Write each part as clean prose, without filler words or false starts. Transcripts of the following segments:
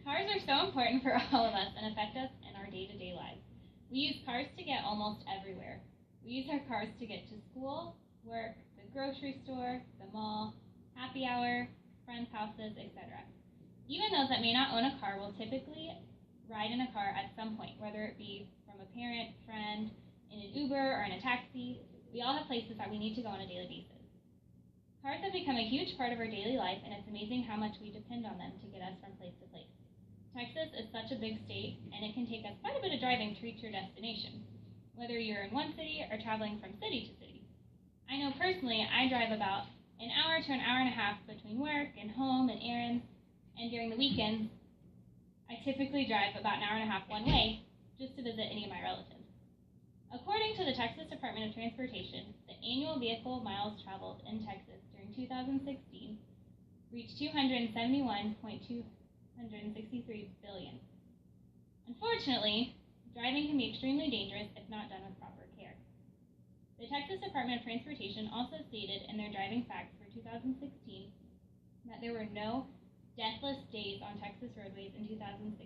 Cars are so important for all of us and affect us in our day-to-day lives. We use cars to get almost everywhere. We use our cars to get to school, work, the grocery store, the mall, happy hour, friends' houses, etc. Even those that may not own a car will typically ride in a car at some point, whether it be from a parent, friend, in an Uber, or in a taxi. We all have places that we need to go on a daily basis. Cars have become a huge part of our daily life, and it's amazing how much we depend on them to get us from place to place. Texas is such a big state, and it can take us quite a bit of driving to reach your destination, whether you're in one city or traveling from city to city. I know personally I drive about an hour to an hour and a half between work and home and errands, and during the weekends, I typically drive about an hour and a half one way just to visit any of my relatives. According to the Texas Department of Transportation, the annual vehicle miles traveled in Texas during 2016 reached 271.263 billion. Unfortunately, driving can be extremely dangerous if not done with proper care. The Texas Department of Transportation also stated in their driving facts for 2016 that there were no deathless days on Texas roadways in 2016.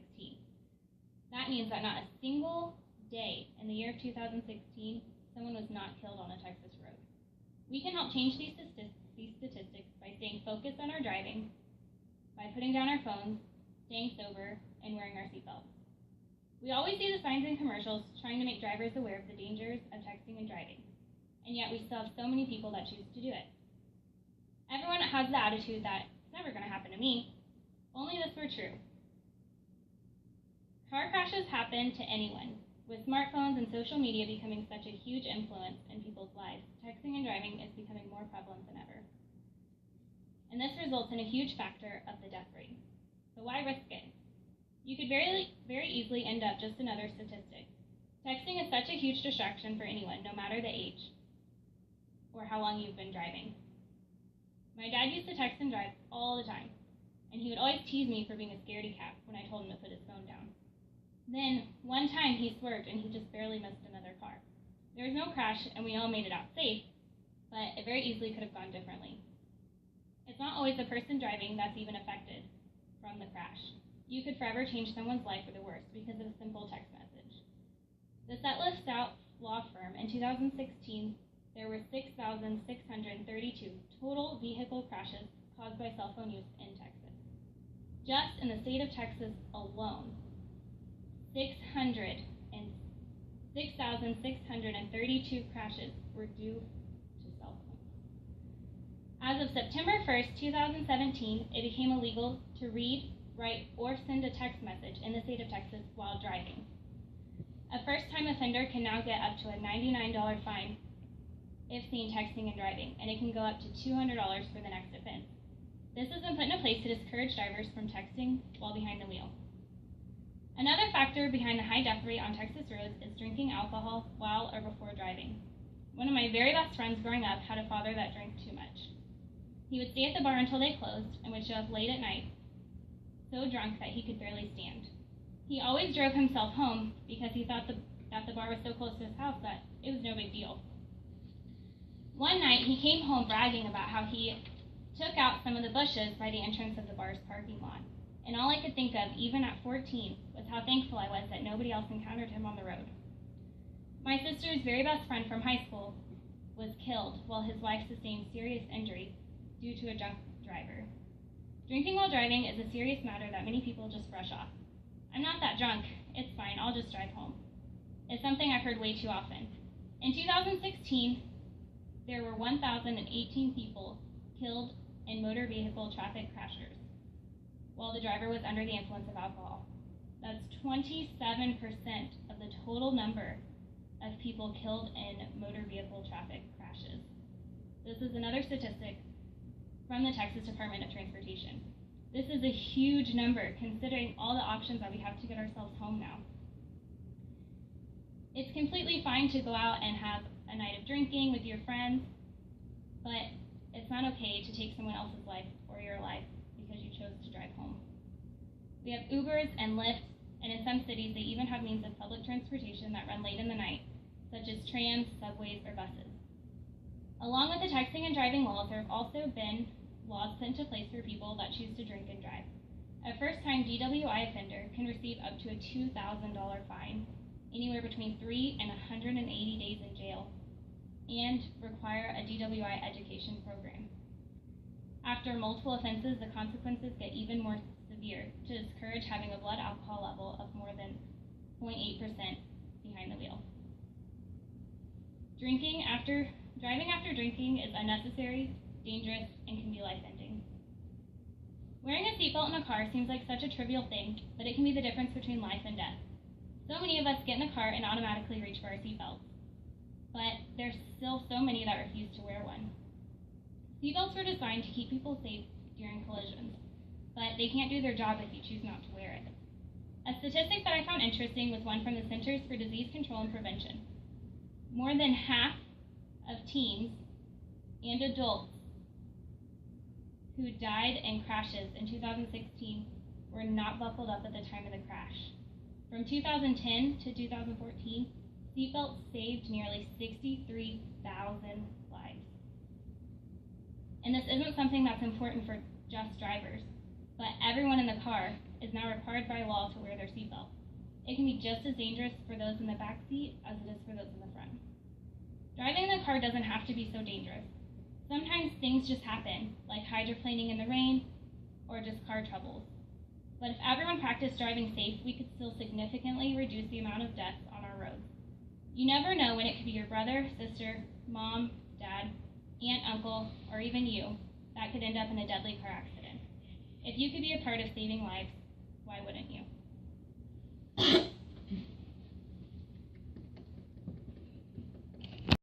That means that not a single day in the year of 2016 someone was not killed on a Texas road. We can help change these statistics by staying focused on our driving, by putting down our phones, staying sober, and wearing our seatbelts. We always see the signs in commercials trying to make drivers aware of the dangers of texting and driving, and yet we still have so many people that choose to do it. Everyone has the attitude that it's never going to happen to me. Only this were true. Car crashes happen to anyone. With smartphones and social media becoming such a huge influence in people's lives, texting and driving is becoming more prevalent than ever. And this results in a huge factor of the death rate. So why risk it? You could very easily end up just another statistic. Texting is such a huge distraction for anyone, no matter the age or how long you've been driving. My dad used to text and drive all the time, and he would always tease me for being a scaredy cat when I told him to put his phone down. Then, one time he swerved and he just barely missed another car. There was no crash and we all made it out safe, but it very easily could have gone differently. It's not always the person driving that's even affected from the crash. You could forever change someone's life for the worse because of a simple text message. The Settlers Stout law firm in 2016, there were 6,632 total vehicle crashes caused by cell phone use in Texas. Just in the state of Texas alone, 6,632 crashes were due to cell phones. As of September 1st, 2017, it became illegal to read, write, or send a text message in the state of Texas while driving. A first-time offender can now get up to a $99 fine if seen texting and driving, and it can go up to $200 for the next offense. This has been put into place to discourage drivers from texting while behind the wheel. Another factor behind the high death rate on Texas roads is drinking alcohol while or before driving. One of my very best friends growing up had a father that drank too much. He would stay at the bar until they closed and would show up late at night, so drunk that he could barely stand. He always drove himself home because he thought that the bar was so close to his house that it was no big deal. One night, he came home bragging about how he took out some of the bushes by the entrance of the bar's parking lot. And all I could think of, even at 14, was how thankful I was that nobody else encountered him on the road. My sister's very best friend from high school was killed while his wife sustained serious injuries due to a drunk driver. Drinking while driving is a serious matter that many people just brush off. I'm not that drunk. It's fine. I'll just drive home. It's something I've heard way too often. In 2016, there were 1,018 people killed in motor vehicle traffic crashes while the driver was under the influence of alcohol. That's 27% of the total number of people killed in motor vehicle traffic crashes. This is another statistic from the Texas Department of Transportation. This is a huge number considering all the options that we have to get ourselves home now. It's completely fine to go out and have a night of drinking with your friends, but it's not okay to take someone else's life or your life because you chose to drive home. We have Ubers and Lyfts, and in some cities they even have means of public transportation that run late in the night, such as trams, subways, or buses. Along with the texting and driving laws, there have also been laws put into place for people that choose to drink and drive. A first-time DWI offender can receive up to a $2,000 fine, anywhere between 3 and 180 days in jail, and require a DWI education program. After multiple offenses, the consequences get even more severe to discourage having a blood alcohol level of more than 0.8% behind the wheel. Driving after drinking is unnecessary, dangerous, and can be life-ending. Wearing a seatbelt in a car seems like such a trivial thing, but it can be the difference between life and death. So many of us get in the car and automatically reach for our seatbelts, but there's still so many that refuse to wear one. Seatbelts were designed to keep people safe during collisions, but they can't do their job if you choose not to wear it. A statistic that I found interesting was one from the Centers for Disease Control and Prevention. More than half of teens and adults who died in crashes in 2016 were not buckled up at the time of the crash. From 2010 to 2014, seatbelts saved nearly 63,000 lives. And this isn't something that's important for just drivers, but everyone in the car is now required by law to wear their seatbelt. It can be just as dangerous for those in the back seat as it is for those in the front. Driving in the car doesn't have to be so dangerous. Sometimes things just happen, like hydroplaning in the rain or just car troubles. But if everyone practiced driving safe, we could still significantly reduce the amount of deaths on our roads. You never know when it could be your brother, sister, mom, dad, aunt, uncle, or even you that could end up in a deadly car accident. If you could be a part of saving lives, why wouldn't you?